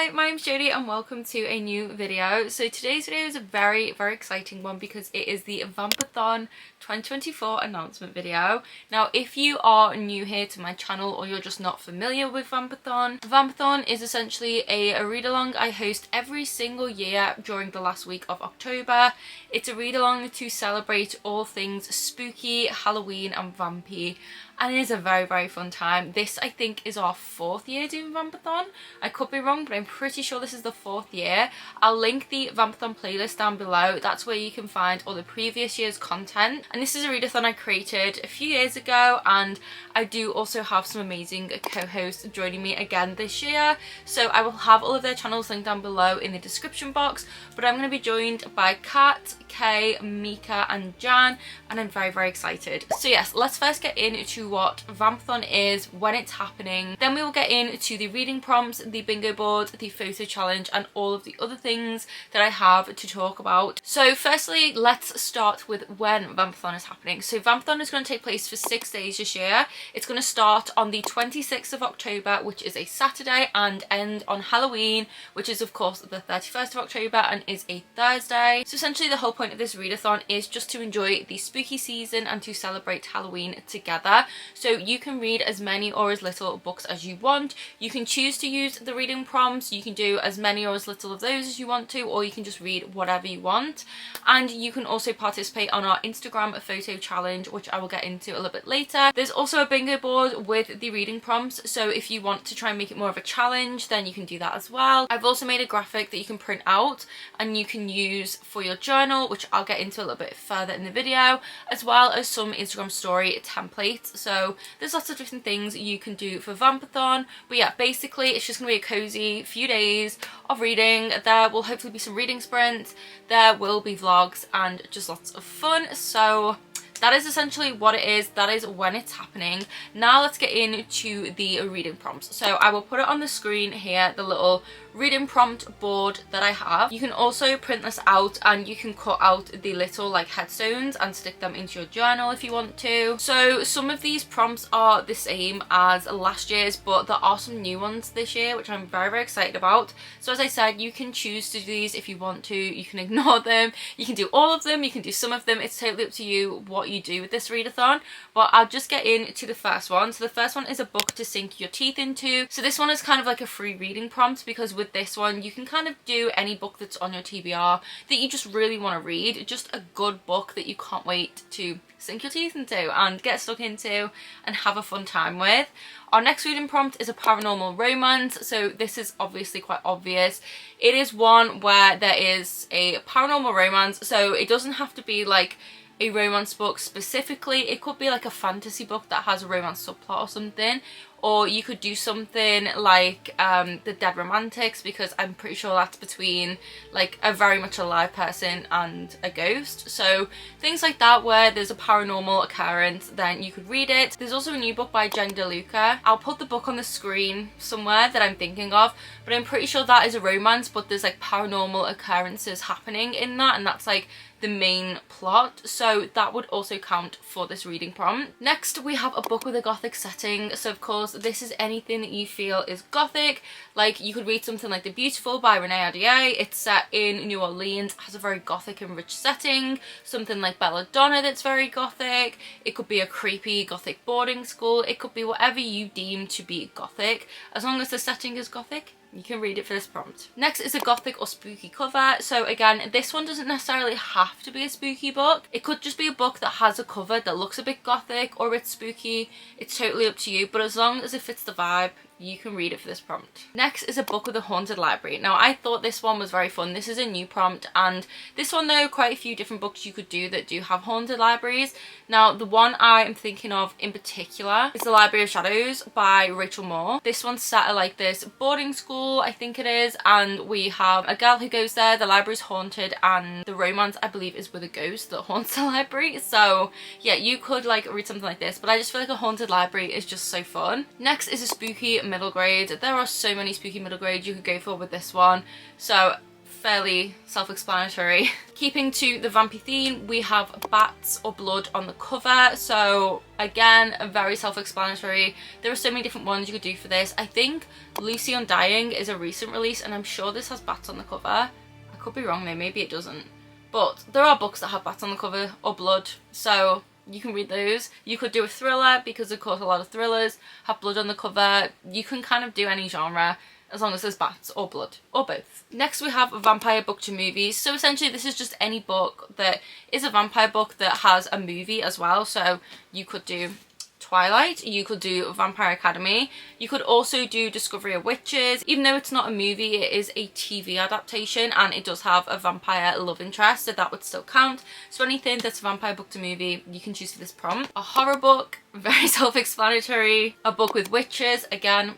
Hi, my name's Jodie and welcome to a new video. So today's video is a very exciting one because it is the Vampathon 2024 announcement video. Now if you are new here to my channel or you're just not familiar with Vampathon is essentially a read-along I host every single year during the last week of October. It's a read-along to celebrate all things spooky, Halloween and vampy. And it is a very fun time. This I think is our 4th year doing Vampathon. I could be wrong, but I'm pretty sure this is the 4th year. I'll link the Vampathon playlist down below. That's where you can find all the previous year's content. And this is a readathon I created a few years ago, and I do also have some amazing co-hosts joining me again this year. So I will have all of their channels linked down below in the description box. But I'm going to be joined by Kat, Kay, Mika and Jan, and I'm very excited. So yes, let's first get into what Vampathon is, when it's happening. Then we will get into the reading prompts, the bingo board, the photo challenge and all of the other things that I have to talk about. So firstly, let's start with when Vampathon is happening. So Vampathon is going to take place for 6 days this year. It's going to start on the 26th of October, which is a Saturday, and end on Halloween, which is of course the 31st of October and is a Thursday. So essentially the whole point of this readathon is just to enjoy the spooky season and to celebrate Halloween together. So you can read as many or as little books as you want. You can choose to use the reading prompts. You can do as many or as little of those as you want to, or you can just read whatever you want. And you can also participate on our Instagram photo challenge, which I will get into a little bit later. There's also a bingo board with the reading prompts, so if you want to try and make it more of a challenge, then you can do that as well. I've also made a graphic that you can print out and you can use for your journal, which I'll get into a little bit further in the video, as well as some Instagram story templates. So there's lots of different things you can do for Vampathon. But yeah, basically it's just going to be a cozy few days of reading. There will hopefully be some reading sprints, there will be vlogs and just lots of fun. So that is essentially what it is. That is when it's happening. Now let's get into the reading prompts. So I will put it on the screen here, the little reading prompt board that I have. You can also print this out and you can cut out the little like headstones and stick them into your journal if you want to. So some of these prompts are the same as last year's, but there are some new ones this year which I'm very excited about. So as I said, you can choose to do these if you want to. You can ignore them, you can do all of them, you can do some of them. It's totally up to you what you do with this readathon. But I'll just get into the first one. So the first one is a book to sink your teeth into. So this one is kind of like a free reading prompt, because with this one you can kind of do any book that's on your TBR that you just really want to read, just a good book that you can't wait to sink your teeth into and get stuck into and have a fun time with. Our next reading prompt is a paranormal romance. So this is obviously quite obvious. It is one where there is a paranormal romance, so it doesn't have to be like a romance book specifically. It could be like a fantasy book that has a romance subplot or something, or you could do something like The Dead Romantics, because I'm pretty sure that's between like a very much alive person and a ghost. So things like that where there's a paranormal occurrence, then you could read it. There's also a new book by Jen DeLuca. I'll put the book on the screen somewhere that I'm thinking of, but I'm pretty sure that is a romance, but there's like paranormal occurrences happening in that, and that's like the main plot, so that would also count for this reading prompt. Next we have a book with a gothic setting. So of course this is anything that you feel is gothic. Like you could read something like The Beautiful by readathon. It's set in New Orleans, has a very gothic and rich setting. Something like Belladonna that's very gothic. It could be a creepy gothic boarding school. It could be whatever you deem to be gothic, as long as the setting is gothic. You can read it for this prompt. Next is a gothic or spooky cover. So again, this one doesn't necessarily have to be a spooky book. It could just be a book that has a cover that looks a bit gothic or it's spooky. It's totally up to you, but as long as it fits the vibe, you can read it for this prompt. Next is a book with a haunted library. Now I thought this one was very fun. This is a new prompt, and this one though, quite a few different books you could do that do have haunted libraries. Now the one I am thinking of in particular is The Library of Shadows by Rachel Moore. This one's set at like this boarding school, I think it is, and we have a girl who goes there, the library's haunted, and the romance I believe is with a ghost that haunts the library. So yeah, you could like read something like this, but I just feel like a haunted library is just so fun. Next is a spooky middle grade. There are so many spooky middle grades you could go for with this one. So fairly self-explanatory. Keeping to the vampy theme, we have bats or blood on the cover. So again, very self-explanatory. There are so many different ones you could do for this. I think Lucy Undying is a recent release, and I'm sure this has bats on the cover. I could be wrong though, maybe it doesn't. But there are books that have bats on the cover or blood, so you can read those. You could do a thriller, because of course a lot of thrillers have blood on the cover. You can kind of do any genre as long as there's bats or blood or both. Next we have vampire book to movies. So essentially this is just any book that is a vampire book that has a movie as well. So you could do Twilight, you could do Vampire Academy, you could also do Discovery of Witches. Even though it's not a movie, it is a TV adaptation and it does have a vampire love interest, so that would still count. So anything that's a vampire book to movie, you can choose for this prompt. A horror book, very self-explanatory. A book with witches, again,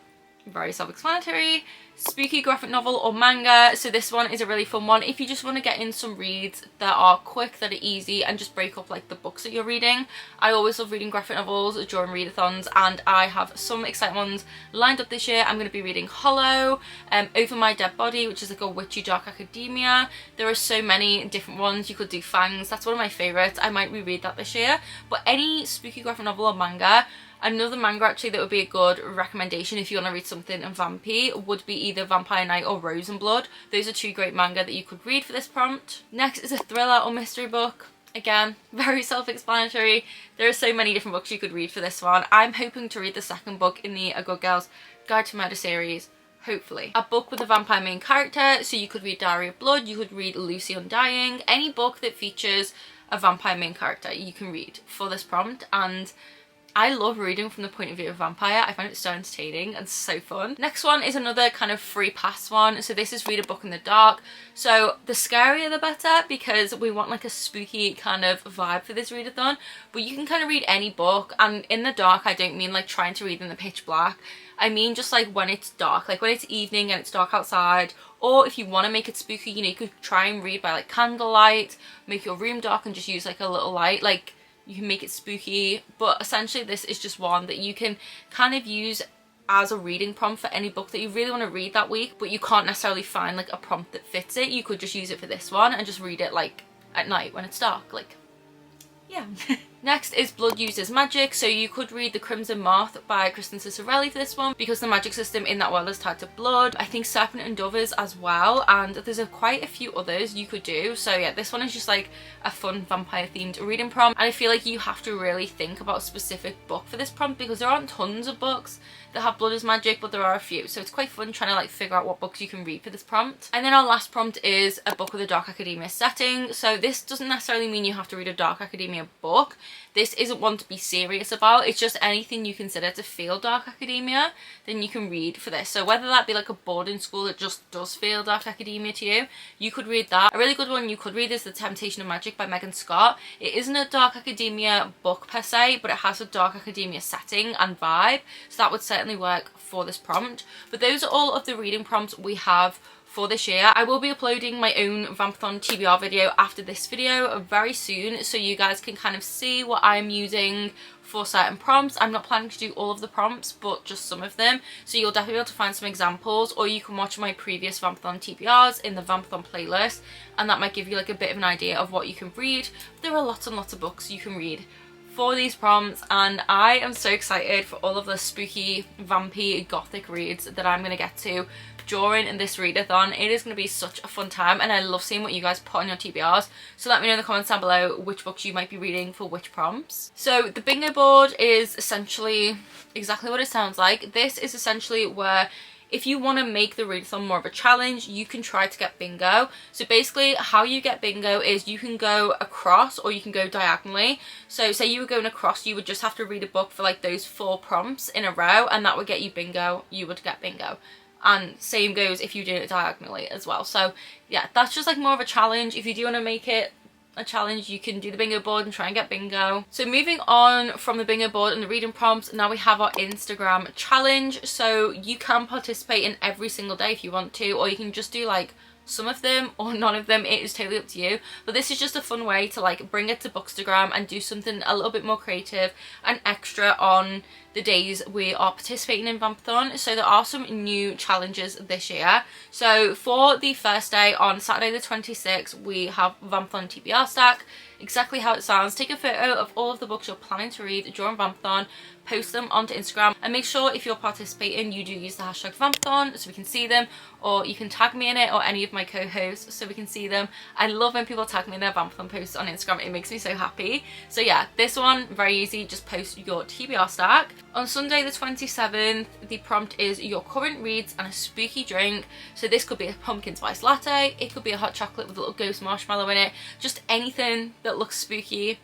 very self-explanatory. Spooky graphic novel or manga, so this one is a really fun one if you just want to get in some reads that are quick, that are easy, and just break up like the books that you're reading. I always love reading graphic novels during readathons, and I have some exciting ones lined up this year. I'm going to be reading Hollow, Over My Dead Body, which is like a witchy dark academia. There are so many different ones. You could do Fangs, that's one of my favourites. I might reread that this year. But any spooky graphic novel or manga. Another manga actually that would be a good recommendation if you want to read something vampy would be either Vampire Night or Rose and Blood. Those are two great manga that you could read for this prompt. Next is a thriller or mystery book. Again, very self-explanatory. There are so many different books you could read for this one. I'm hoping to read the second book in the A Good Girl's Guide to Murder series. Hopefully. A book with a vampire main character, so you could read Diary of Blood, you could read Lucy Undying. Any book that features a vampire main character you can read for this prompt, and I love reading from the point of view of vampire. I find it so entertaining and so fun. Next one is another kind of free pass one. So this is read a book in the dark. So the scarier the better, because we want like a spooky kind of vibe for this readathon. But you can kind of read any book, and in the dark I don't mean like trying to read in the pitch black. I mean just like when it's dark, like when it's evening and it's dark outside. Or if you want to make it spooky, you know, you could try and read by like candlelight, make your room dark and just use like a little light. Like, you can make it spooky, but essentially this is just one that you can kind of use as a reading prompt for any book that you really want to read that week, but you can't necessarily find like a prompt that fits it. You could just use it for this one and just read it like at night when it's dark, like, yeah. Next is Blood Uses Magic, so you could read The Crimson Moth by Kristen Cicerelli for this one, because the magic system in that world is tied to blood. I think Serpent and Dove is as well, and there's quite a few others you could do. So yeah, this one is just like a fun vampire themed reading prompt, and I feel like you have to really think about a specific book for this prompt, because there aren't tons of books that have blood as magic, but there are a few, so it's quite fun trying to like figure out what books you can read for this prompt. And then our last prompt is a book with a dark academia setting. So this doesn't necessarily mean you have to read a dark academia book. This isn't one to be serious about. It's just anything you consider to feel dark academia, then you can read for this. So whether that be like a boarding school that just does feel dark academia to you, you could read that. A really good one you could read is The Temptation of Magic by Megan Scott. It isn't a dark academia book per se, but it has a dark academia setting and vibe, so that would certainly work for this prompt. But those are all of the reading prompts we have for this year. I will be uploading my own Vampathon TBR video after this video very soon, so you guys can kind of see what I'm using for certain prompts. I'm not planning to do all of the prompts, but just some of them, so you'll definitely be able to find some examples, or you can watch my previous Vampathon TBRs in the Vampathon playlist, and that might give you like a bit of an idea of what you can read. There are lots and lots of books you can read for these prompts, and I am so excited for all of the spooky, vampy, gothic reads that I'm going to get to during this readathon. It is going to be such a fun time, and I love seeing what you guys put on your TBRs, so let me know in the comments down below which books you might be reading for which prompts. So the bingo board is essentially exactly what it sounds like. This is essentially where if you want to make the readathon more of a challenge, you can try to get bingo. So basically how you get bingo is you can go across or you can go diagonally. So say you were going across, you would just have to read a book for like those 4 prompts in a row, and that would get you bingo. You would get bingo. And same goes if you did it diagonally as well. So yeah, that's just like more of a challenge. If you do want to make it a challenge, you can do the bingo board and try and get bingo. So moving on from the bingo board and the reading prompts, now we have our Instagram challenge. So you can participate in every single day if you want to, or you can just do like some of them or none of them. It is totally up to you, but this is just a fun way to like bring it to Bookstagram and do something a little bit more creative and extra on the days we are participating in Vampathon. So there are some new challenges this year. So for the first day, on Saturday the 26th, we have Vampathon TBR stack. Exactly how it sounds. Take a photo of all of the books you're planning to read during Vampathon, post them onto Instagram, and make sure if you're participating you do use the hashtag Vampathon so we can see them, or you can tag me in it or any of my co-hosts so we can see them. I love when people tag me in their Vampathon posts on Instagram, it makes me so happy. So yeah, this one, very easy, just post your TBR stack. On Sunday the 27th, the prompt is your current reads and a spooky drink. So this could be a pumpkin spice latte, it could be a hot chocolate with a little ghost marshmallow in it, just anything that looks spooky.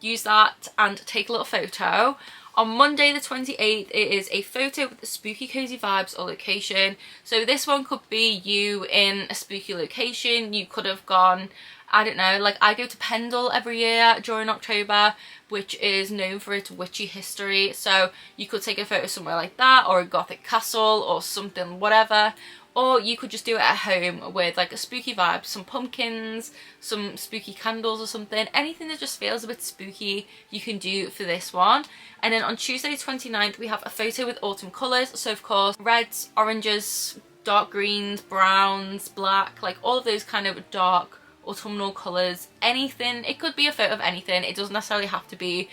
Use that and take a little photo. On Monday the 28th, it is a photo with spooky cozy vibes or location. So this one could be you in a spooky location. You could have gone, I don't know, like I go to Pendle every year during October, which is known for its witchy history. So you could take a photo somewhere like that, or a gothic castle or something, whatever. Or you could just do it at home with like a spooky vibe, some pumpkins, some spooky candles or something. Anything that just feels a bit spooky you can do for this one. And then on Tuesday 29th, we have a photo with autumn colours. So of course, reds, oranges, dark greens, browns, black, like all of those kind of dark autumnal colours. Anything, it could be a photo of anything. It doesn't necessarily have to be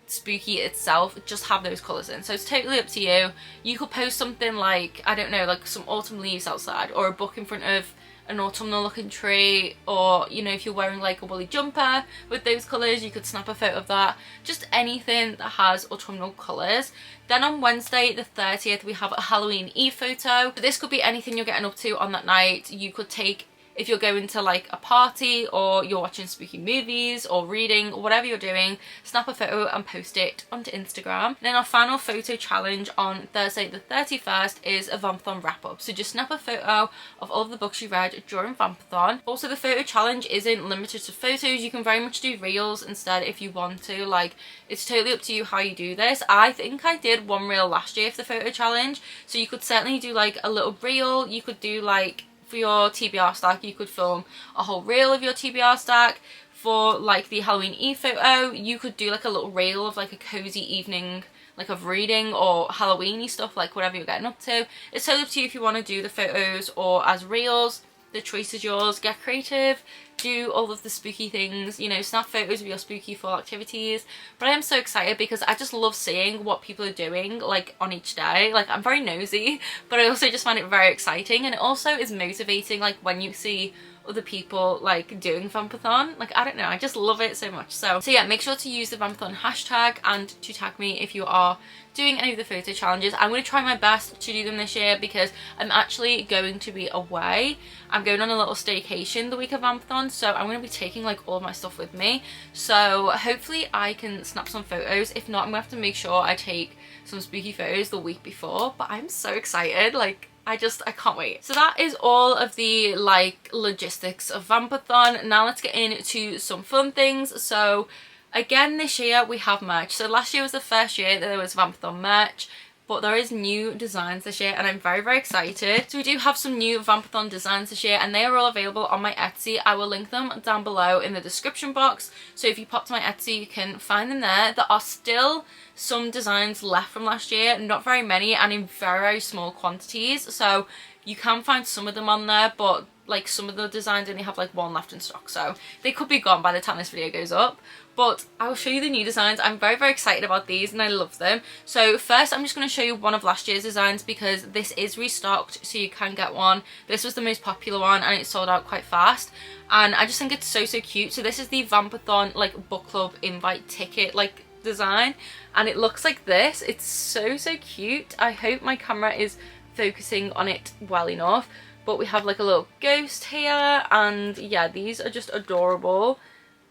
spooky itself, just have those colours in. So it's totally up to you. You could post something like, I don't know, like some autumn leaves outside, or a book in front of an autumnal looking tree, or you know, if you're wearing like a woolly jumper with those colours, you could snap a photo of that. Just anything that has autumnal colours. Then on Wednesday the 30th, we have a Halloween Eve photo. This could be anything you're getting up to on that night. You could take, if you're going to like a party, or you're watching spooky movies or reading, whatever you're doing, snap a photo and post it onto Instagram. And then our final photo challenge on Thursday the 31st is a Vampathon wrap up. So just snap a photo of all of the books you read during Vampathon. Also, the photo challenge isn't limited to photos. You can very much do reels instead if you want to. Like, it's totally up to you how you do this. I think I did one reel last year for the photo challenge. So you could certainly do like a little reel. You could do like, for your TBR stack, you could film a whole reel of your TBR stack. For like the Halloween Eve photo, you could do like a little reel of like a cozy evening, like of reading or Halloweeny stuff, like whatever you're getting up to. It's totally up to you if you want to do the photos or as reels. The choice is yours. Get creative, do all of the spooky things, you know, snap photos of your spooky fall activities. But I am so excited because I just love seeing what people are doing like on each day. Like, I'm very nosy, but I also just find it very exciting, and it also is motivating, like when you see other people like doing Vampathon. Like, I don't know, I just love it so much. So yeah, make sure to use the Vampathon hashtag and to tag me if you are doing any of the photo challenges. I'm going to try my best to do them this year because I'm actually going to be away. I'm going on a little staycation the week of Vampathon, so I'm going to be taking like all of my stuff with me. So hopefully I can snap some photos. If not, I'm going to have to make sure I take some spooky photos the week before. But I'm so excited, like I can't wait. So that is all of the like logistics of Vampathon. Now let's get into some fun things. So again, this year we have merch. So last year was the first year that there was Vampathon merch, but there is new designs this year and I'm very, very excited. So we do have some new Vampathon designs this year and they are all available on my Etsy. I will link them down below in the description box. So if you pop to my Etsy, you can find them there. There are still some designs left from last year, not very many and in very, very small quantities. So you can find some of them on there, but like some of the designs only have like one left in stock. So they could be gone by the time this video goes up. But I will show you the new designs. I'm very, very excited about these and I love them. So first I'm just going to show you one of last year's designs because this is restocked, so you can get one. This was the most popular one and it sold out quite fast. And I just think it's so, so cute. So this is the Vampathon like book club invite ticket like design. And it looks like this. It's so, so cute. I hope my camera is focusing on it well enough. But we have like a little ghost here and yeah, these are just adorable.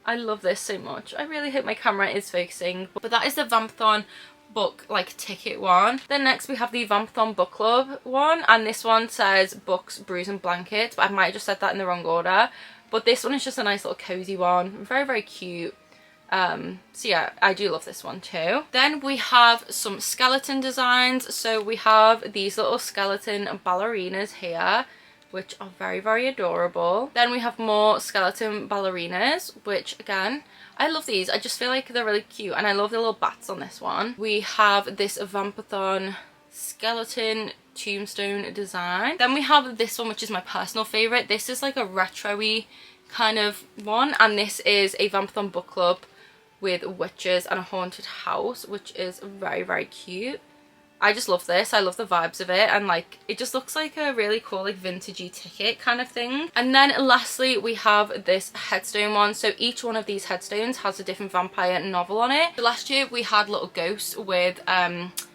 I love this so much. I really hope my camera is focusing. But that is the Vampathon book like ticket one. Then next we have the Vampathon book club one, and this one says books, brews and blankets, but I might have just said that in the wrong order. But this one is just a nice little cozy one. Very, very cute. So yeah, I do love this one too. Then we have some skeleton designs. So we have these little skeleton ballerinas here. which are very, very adorable. Then we have more skeleton ballerinas, which again, I love these. I just feel like they're really cute, and I love the little bats on this one. We have this Vampathon skeleton tombstone design. Then we have this one, which is my personal favorite. This is like a retro-y kind of one, and this is a Vampathon book club with witches and a haunted house, which is very, very cute. I just love this. I love the vibes of it, and like it just looks like a really cool like vintagey ticket kind of thing. And then lastly we have this headstone one. So each one of these headstones has a different vampire novel on it. So last year we had little ghosts with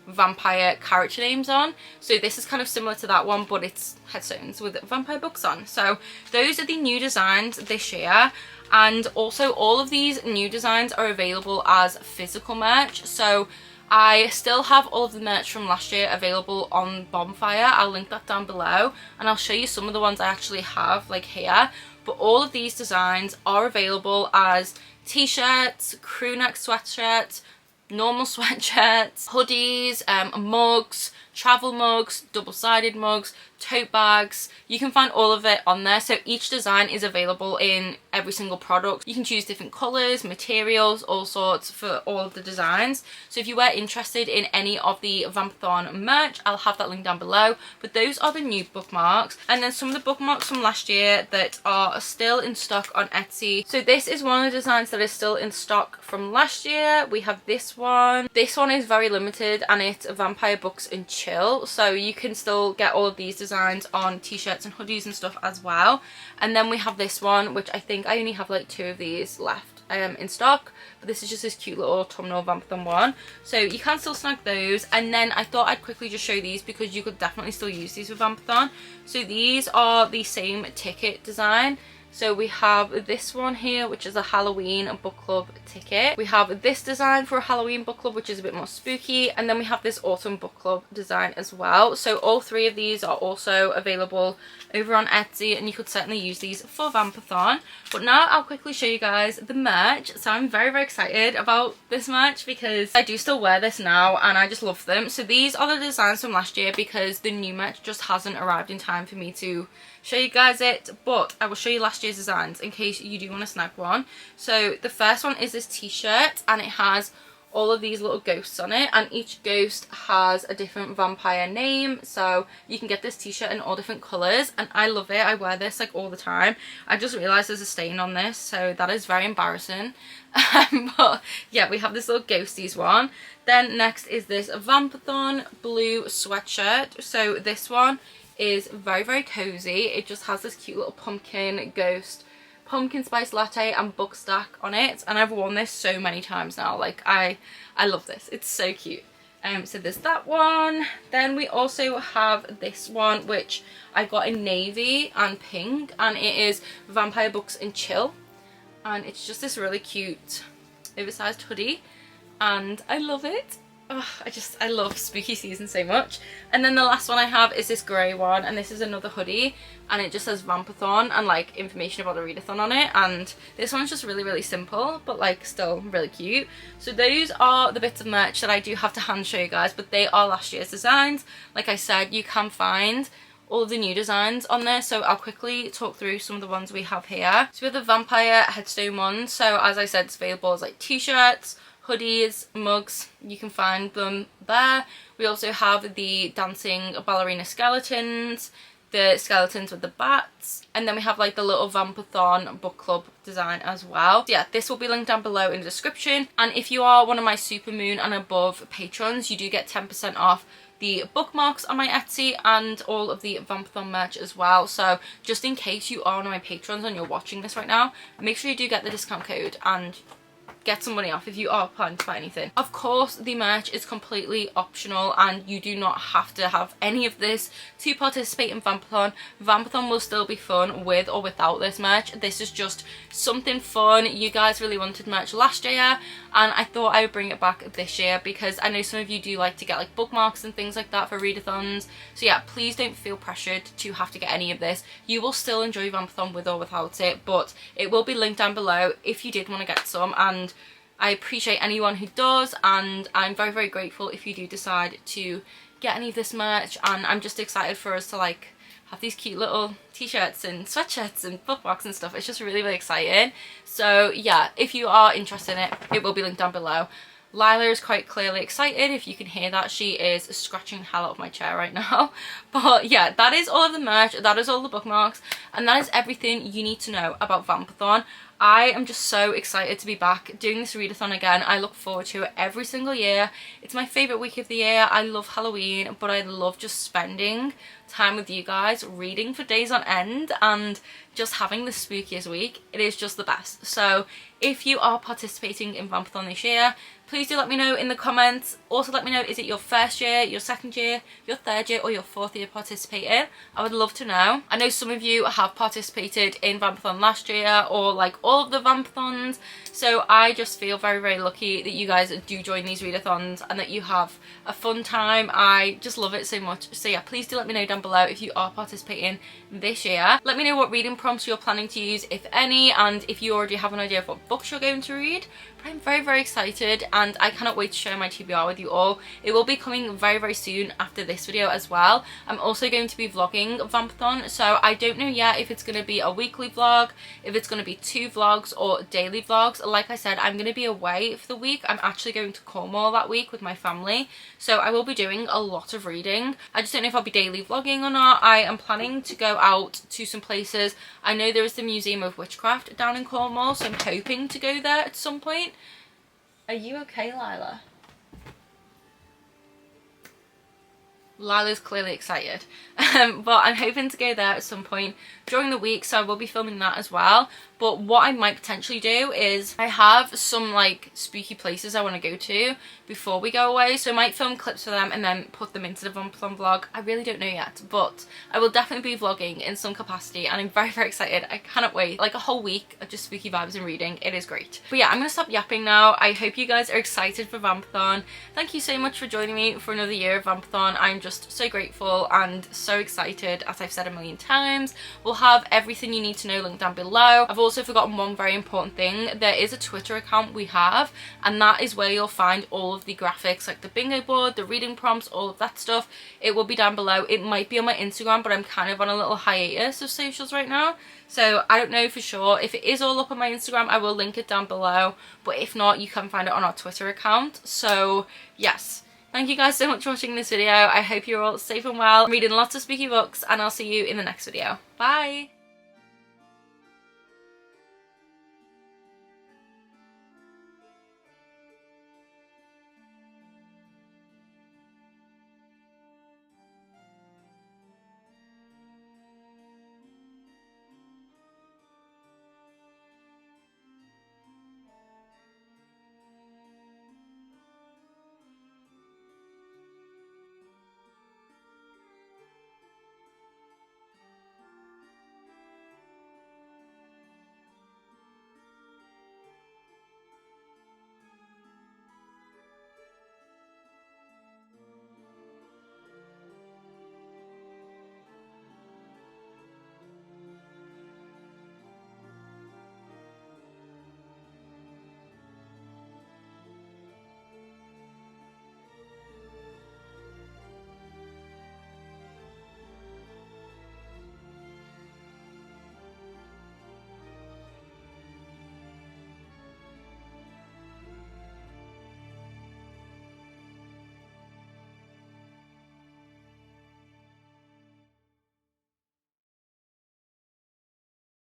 vampire character names on, so this is kind of similar to that one, but it's headstones with vampire books on. So those are the new designs this year. And also all of these new designs are available as physical merch. So I still have all of the merch from last year available on Bonfire. I'll link that down below, and I'll show you some of the ones I actually have like here. But all of these designs are available as t-shirts, crew neck sweatshirts, normal sweatshirts, hoodies, mugs, travel mugs, double-sided mugs, tote bags. You can find all of it on there. So each design is available in every single product. You can choose different colours, materials, all sorts for all of the designs. So if you were interested in any of the Vampathon merch, I'll have that link down below. But those are the new bookmarks. And then some of the bookmarks from last year that are still in stock on Etsy. So this is one of the designs that is still in stock from last year. We have this one. This one is very limited, and it's Vampire Books and Chill. So you can still get all of these designs on t-shirts and hoodies and stuff as well. And then we have this one, which I think I only have like 2 of these left in stock, but this is just this cute little autumnal Vampathon one, so you can still snag those. And then I thought I'd quickly just show these because you could definitely still use these with Vampathon. So these are the same ticket design. So we have this one here, which is a Halloween book club ticket. We have this design for a Halloween book club, which is a bit more spooky. And then we have this autumn book club design as well. So all 3 of these are also available over on Etsy, and you could certainly use these for Vampathon. But now I'll quickly show you guys the merch. So I'm very, very excited about this merch because I do still wear this now and I just love them. So these are the designs from last year because the new merch just hasn't arrived in time for me to show you guys it, but I will show you last year's designs in case you do want to snag one. So the first one is this t-shirt, and it has all of these little ghosts on it, and each ghost has a different vampire name. So you can get this t-shirt in all different colours, and I love it. I wear this like all the time. I just realised there's a stain on this, so that is very embarrassing. But yeah, we have this little ghosties one. Then next is this Vampathon blue sweatshirt. So this one is very, very cozy. It just has this cute little pumpkin ghost, pumpkin spice latte and book stack on it, and I've worn this so many times now. Like I love this. It's so cute. So there's that one. Then we also have this one, which I got in navy and pink, and it is Vampire Books and Chill, and it's just this really cute oversized hoodie, and I love it. Oh, I love spooky season so much. And then the last one I have is this grey one, and this is another hoodie, and it just says Vampathon and like information about the readathon on it. And this one's just really, really simple, but like still really cute. So those are the bits of merch that I do have to hand show you guys, but they are last year's designs. Like I said, you can find all of the new designs on there, so I'll quickly talk through some of the ones we have here. So we have the vampire headstone ones. So as I said, it's available as like t-shirts, hoodies, mugs. You can find them there. We also have the dancing ballerina skeletons, the skeletons with the bats, and then we have like the little Vampathon book club design as well. So yeah, this will be linked down below in the description, and if you are one of my supermoon and above patrons, you do get 10% off the bookmarks on my Etsy and all of the Vampathon merch as well. So just in case you are one of my patrons and you're watching this right now, make sure you do get the discount code and get some money off if you are planning to buy anything. Of course, the merch is completely optional, and you do not have to have any of this to participate in Vampathon. Vampathon will still be fun with or without this merch. This is just something fun. You guys really wanted merch last year, and I thought I would bring it back this year because I know some of you do like to get like bookmarks and things like that for readathons. So yeah, please don't feel pressured to have to get any of this. You will still enjoy Vampathon with or without it, but it will be linked down below if you did want to get some, and I appreciate anyone who does, and I'm very, very grateful if you do decide to get any of this merch. And I'm just excited for us to like have these cute little t-shirts and sweatshirts and bookmarks and stuff. It's just really, really exciting. So yeah, if you are interested in it, it will be linked down below. Lila is quite clearly excited. If you can hear that, she is scratching the hell out of my chair right now. But yeah, that is all of the merch, that is all the bookmarks, and that is everything you need to know about Vampathon. I am just so excited to be back doing this readathon again. I look forward to it every single year. It's my favourite week of the year. I love Halloween, but I love just spending time with you guys, reading for days on end and just having the spookiest week. It is just the best. So if you are participating in Vampathon this year, please do let me know in the comments. Also let me know, is it your first year, your second year, your third year or your fourth year participating? I would love to know. I know some of you have participated in Vampathon last year or like all of the Vampathons, so I just feel very, very lucky that you guys do join these readathons and that you have a fun time. I just love it so much. So yeah, please do let me know down below if you are participating this year. Let me know what reading prompts you're planning to use, if any, and if you already have an idea of what books you're going to read. But I'm very, very excited and I cannot wait to share my TBR with you all. It will be coming very, very soon after this video as well. I'm also going to be vlogging Vampathon, so I don't know yet if it's going to be a weekly vlog, if it's going to be 2 vlogs or daily vlogs. Like I said, I'm going to be away for the week. I'm actually going to Cornwall that week with my family, so I will be doing a lot of reading. I just don't know if I'll be daily vlogging or not. I am planning to go out to some places. I know there is the Museum of Witchcraft down in Cornwall, so I'm hoping to go there at some point. Are you okay, Lila? Lila's clearly excited. But I'm hoping to go there at some point during the week, so I will be filming that as well. But what I might potentially do is I have some like spooky places I want to go to before we go away, so I might film clips for them and then put them into the Vampathon vlog. I really don't know yet, but I will definitely be vlogging in some capacity and I'm very, very excited. I cannot wait. Like a whole week of just spooky vibes and reading. It is great. But yeah, I'm gonna stop yapping now. I hope you guys are excited for Vampathon. Thank you so much for joining me for another year of Vampathon. I'm just so grateful and so excited. As I've said a million times, we'll have everything you need to know linked down below. I've also forgotten one very important thing. There is a Twitter account we have, and that is where you'll find all of the graphics, like the bingo board, the reading prompts, all of that stuff. It will be down below. It might be on my Instagram, but I'm kind of on a little hiatus of socials right now, so I don't know for sure. If it is all up on my Instagram, I will link it down below, but if not, you can find it on our Twitter account. So yes, thank you guys so much for watching this video. I hope you're all safe and well, reading lots of spooky books, and I'll see you in the next video. Bye!